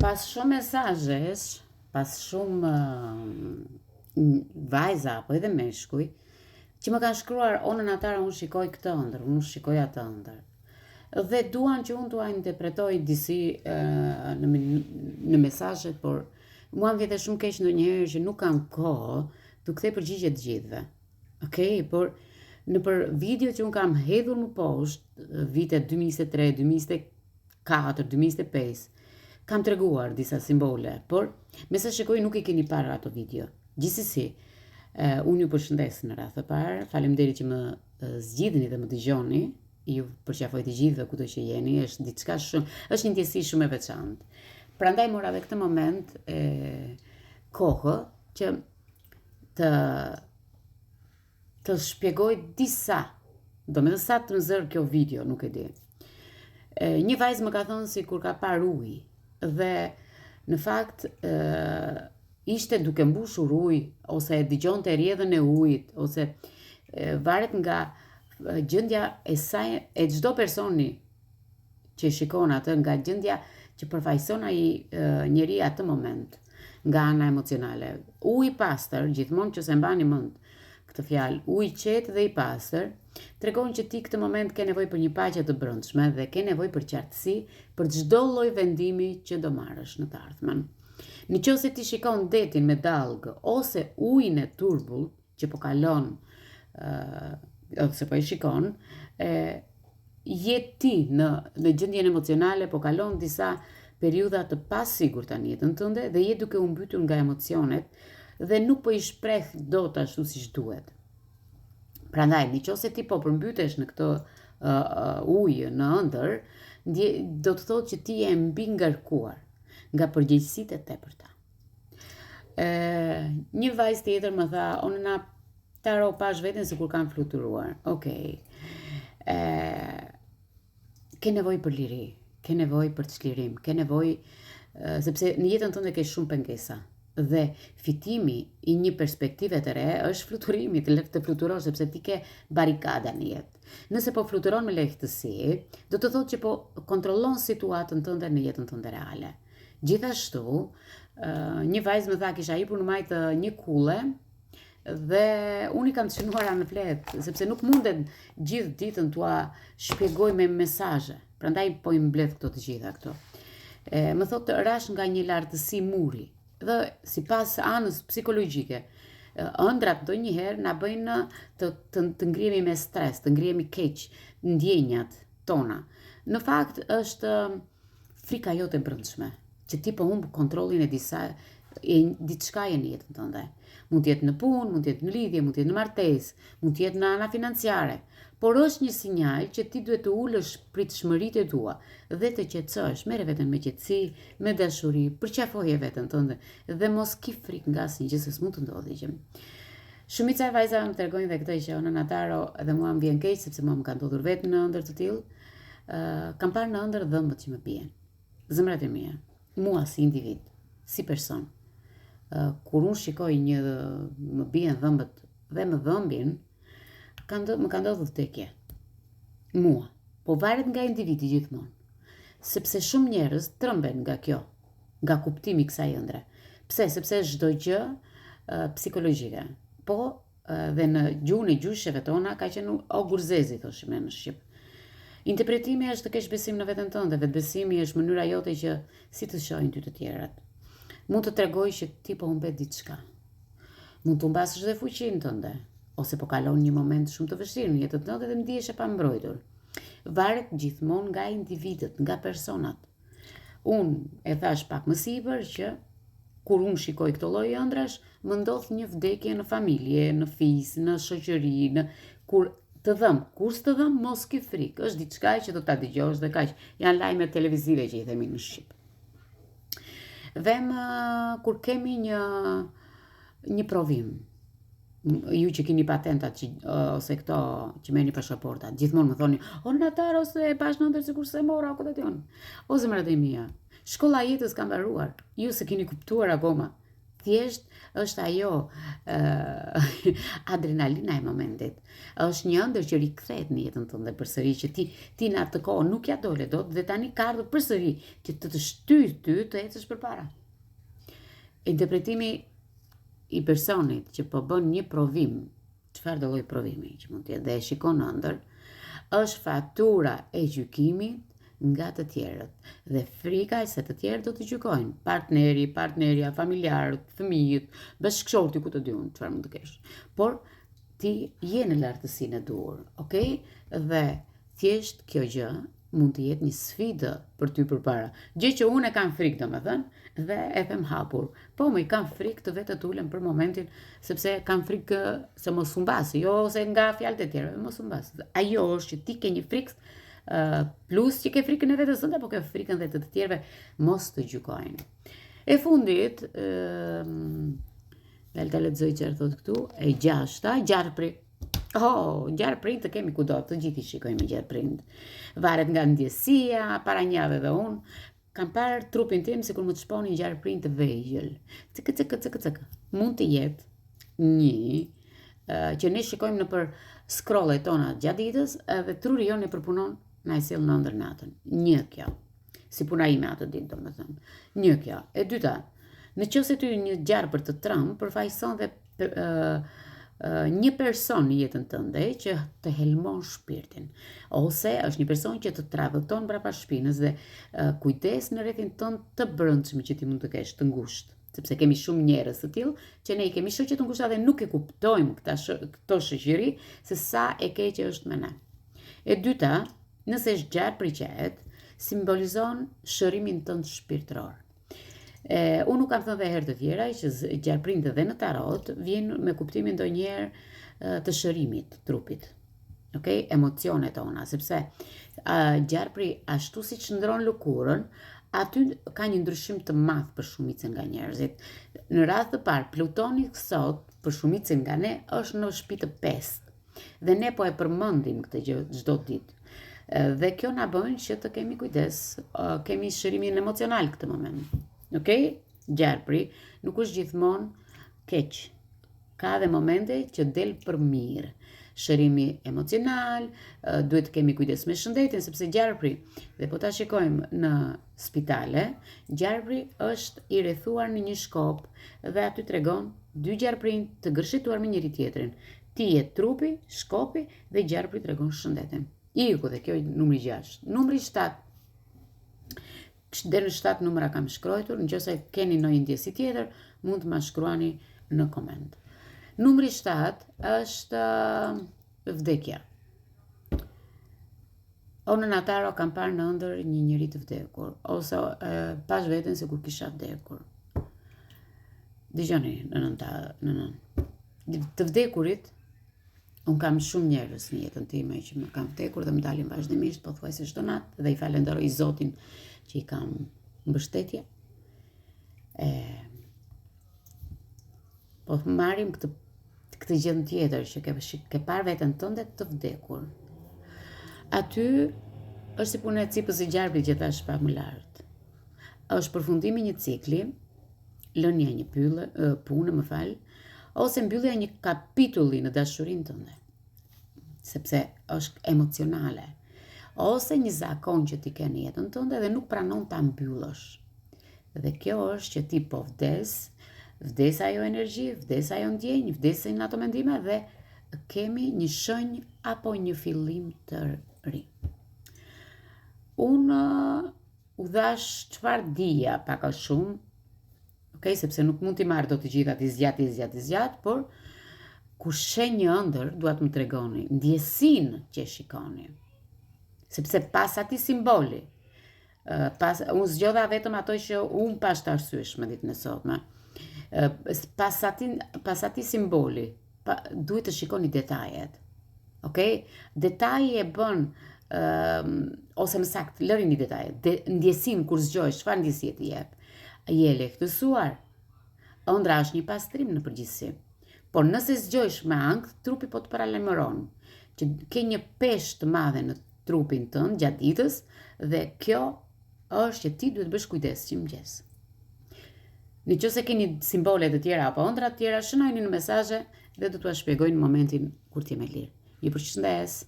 Pas shumë mesazhesh, pas shumë vajza apo edhe meshkuj, që më kanë shkruar onën atare unë shikoj këtë ëndër, unë shikoj atë ëndër. Dhe duan që unë t'ua interpretoj disi në mesazhe, por mua më vjen shumë keq ndonjëherë që nuk kam kohë të kthej përgjigje të gjithëve. Okej, por nëpër video që unë kam hedhur më poshtë, vitet 2023, 2024, 2025, kam treguar disa simbole, por me sa shikoj nuk i keni parë ato video. Gjithsesi, unë ju përshëndes në radhë të parë, faleminderit që më zgjidhni dhe më dëgjoni, ju përqafoj të gjithëve kudo që jeni, është diçka shumë, është një ndjesi shumë e veçantë. Prandaj mora edhe këtë moment kohë që të shpjegoj disa, do me dhe sa të nëzër kjo video, nuk e di. Një vajzë më ka thënë si kur ka parë ujë, dhe në fakt ishte duke mbushur ujë, ose dëgjonte rrjedhën e ujit, ose varet nga gjendja e saj, e çdo personi që shikon atë, nga gjendja që përfaqëson ai njeri atë moment, nga ana emocionale. Uji i pastër, gjithmonë që se mbani mend këtë fjalë, uji i qetë dhe i pastër, tregon që ti këtë moment ke nevojë për një paqe të brendshme dhe ke nevojë për qartësi për çdo lloj vendimi që do marrësh në të ardhmen. Nëse ti shikon detin me dalgë ose ujin e turbull që po kalon ose po e shikon, je ti në gjendjen emocionale, po kalon disa periudha të pasigurta në jetën tënde dhe je duke u mbytur nga emocionet dhe nuk po i shpreh dot ashtu siç duhet. Prandaj, nëse ti po përmbytesh në këtë ujë në ëndër, do të thotë që ti je mbi ngarkuar nga përgjegjësitë e tepërta. Një vajzë tjetër më tha, "Onëna, taro pash veten sikur kanë fluturuar." Okej. Ke nevojë për liri, ke nevojë për çlirim, ke nevojë sepse në jetën tënde ke shumë pengesa. Dhe fitimi i një perspektive të re është fluturimi, të fluturosh, sepse ti ke barikada në jetë. Nëse po fluturon me lehtësi, do të thotë që po kontrollon situatën tënde në jetën tënde reale. Gjithashtu, një vajzë më tha, kisha hipur në majtë një kulle dhe unë i kam të shënuara në fletë, sepse nuk mundet gjithë ditën t'ua shpjegoj me mesazhe. Prandaj po i mbledh këto të gjitha këto. Më thotë rash nga një lartësi muri. Dhe sipas anës psikologjike, ëndrat ndonjëherë na bëjnë të ngrihemi me stres, të ngrihemi keq, ndjenjat tona. Në fakt është frika jote brendshme, që ti po humb kontrollin e diçkaje në jetën tënde. Mund të jetë në punë, mund të jetë në lidhje, mund të jetë në martesë, mund të jetë në ana financiare, por është një sinjal që ti duhet të ulësh pritshmëritë e tua dhe të qetësohesh, merre veten me qetësi, me dashuri, përqafoje veten tënde dhe mos ki frikë nga asnjë gjë, se s'mund të ndodhi gjë. Shumica e vajzave më tregojnë dhe këtë që në Nataro edhe mua më vjen keq sepse mua më ka ndodhur vetë në ëndër të tillë. Kam parë në ëndër dhëmbët që më bien. Zemrat e mia, mua si individ, si person. Kur unë shikoj më bien dhëmbët dhe më dhëmbin, më ka ndodhur vdekje. Mua, po varet nga individi gjithmonë. Sepse shumë njerëz trëmben nga kjo, nga kuptimi i kësaj ëndre. Pse? Sepse çdo gjë psikologjike. Po dhe në gjuhën e gjushëve tona ka qenë ogurzezi, thoshim ne në shqip. Interpretimi është të kesh besim në veten tënde, vetbesimi është mënyra jote që si të shohin ty të tjerat. Mund të tregoj që ti po humbet diçka. Mund të humbasësh dhe fuqinë tënde, ose po kalon një moment shumë të vështirë në jetën tënde dhe ndihesh e pambrojtur. Varet gjithmonë nga individët, nga personat. Unë e thash pak më sipër që kur unë shikoj këto lloj ëndrash, më ndodh një vdekje në familje, në fis, në shoqëri, kur të dhëm, kur s'të dhëm, mos ki frikë, është diçka që do ta dëgjosh dhe kaq. Janë lajme televizive që i themi në shqip. Vem kur kemi një provim. Ju që keni patentat ose këto që merrni pasaportat, gjithmonë më thoni, "O Natar, ose e pash në ëndër sikur se mora ku diun." O zemrat e mia, shkolla e jetës ka mbaruar. Ju se keni kuptuar akoma. thjesht është ajo adrenalina e momentit. Është një ëndër që rikthehet në jetën tënde përsëri, që ti në atë kohë nuk ja dole dot dhe tani ka ardhur përsëri që të shtyj ty të ecësh përpara. Interpretimi i personit që po bën një provim, çfarë do lloj provimi që mund të jetë dhe e shikon ëndër, është fatura e gjykimit nga të tjerët dhe frika se të tjerët do të gjykojnë, partnerja, familjarët, fëmijët, bashkëshorti, ku të di unë çfarë mund të kesh. Por ti je në lartësinë e duhur, okay? Dhe thjesht kjo gjë mund të jetë një sfidë për ty përpara. Gjë që unë e kam frikë, domethënë, dhe e them hapur. Po më i kam frikë të vetë të ulem për momentin, sepse kam frikë se mos u mbas, jo se nga fjalët e tjerëve, mos u mbas. Ajo është që ti ke një frikë, plus që ke frikën e vetës tënde, po ke frikën dhe të tjerëve mos të gjykojnë. E fundit, ta lexoj çfarë thotë këtu, e 6-ta, gjarpri. Gjarprind të kemi kudo, të gjithë i shikojmë gjarprind. Varet nga ndjesia, para një javë dhe unë kam parë trupin tim sikur më të shponi një gjarprind të vegjël. Cëk. Mund të jetë një që ne shikojmë në për scrollet tona gjatë ditës dhe truri jonë e përpunon na e sjell në ëndër natën. Një kjo. Si puna ime atë ditë, domethënë. Një kjo. E dyta, nëse ty një gjarpër të trëm përfaqëson dhe një person në jetën tënde që të helmon shpirtin, ose është një person që të tradhëton brapa shpinës dhe kujdes në rrethin tënd të brendshëm që ti mund të kesh të ngushtë, sepse kemi shumë njerëz të tillë që ne i kemi shoqë të ngushta dhe nuk e kuptojmë këto shoqëri se sa e keqe është me ne. E dyta, nëse është gjarpri i qetë, simbolizon shërimin tënd shpirtëror. Unë nuk kam thënë dhe herë të tjera që gjarprindet dhe në tarot vjen me kuptimin ndonjëherë të shërimit trupit, okay? Emocionet tona, sepse gjarpri ashtu si që ndron lëkurën, aty ka një ndryshim të madh për shumicën nga njerëzit. Në radhë të parë, Plutoni sot për shumicën nga ne është në shtëpi të 5 dhe ne po e përmendim këtë gjë çdo ditë. Dhe kjo na bën që të kemi kujdes, kemi shërimin emocional këtë moment. Okay? Gjarpri nuk është gjithmonë keq. Ka dhe momente që del për mirë. Shërimi emocional, duhet të kemi kujdes me shëndetin, sepse gjarpri, dhe po ta shikojmë në spitale, gjarpri është i rrethuar në një shkop dhe aty tregon dy gjarprin të gërshituar me njëri tjetrin. Ti je trupi, shkopi dhe gjarpri tregon shëndetin. Iku dhe kjo numri 6. Numri 7. Deri në 7 numra kam shkruar, nëse keni ndonjë ndjesi tjetër, mund të ma shkruani në koment. Numri 7 është vdekja. Unë në Ataro kam parë në ëndër një njeri të vdekur, ose pash veten se kur kisha vdekur. Dëgjoni të vdekurit, unë kam shumë njerëz në jetën time që më kanë vdekur dhe më dalin vazhdimisht, pothuajse çdo natë, dhe i falenderoj Zotin që i kam mbështetje. Po marrim këtë gjë tjetër që ke parë veten tënde të vdekur. Aty është si puna e cipës së gjarprit që thash pak më lart. Është përfundimi i një cikli, lënia e një pune, ose mbyllja e një kapitulli në dashurinë tënde. Sepse është emocionale. Ose një zakon që ti ke në jetën tënde dhe nuk pranon ta mbyllësh. Dhe kjo është që ti po vdes ajo energji, vdes ajo ndjenjë, vdesin ato mendime dhe kemi një shenjë apo një fillim të ri. Unë u dhash çfarë dija pak a shumë, okay, sepse nuk mund t'i marrë do të gjitha t'i zgjat, por kur sheh një ëndër, duat më tregoni ndjesinë që shikoni. Sepse pas atij simboli, unë zgjodha vetëm ato që unë pash të arsyeshme ditën e sotme. Pas atij simboli, duhet të shikoni detajet. Okay? Detaji e bën, ose më saktë, lërini detajet. Ndjesin kur zgjohesh, çfarë ndjesie ti jep? Je lehtësuar. Ëndra është një pastrim në përgjithësi. Por nëse zgjohesh me ankth, trupi po të paralajmëron që ke një peshë të madhe në trupin tënd gjatë ditës dhe kjo është që ti duhet bësh kujdes që mëngjes. Në qoftë se keni simbole të tjera apo ëndra të tjera, shënojeni në mesazhe dhe do t'ua shpjegoj në momentin kur t'jem e lirë. Ju përshëndes.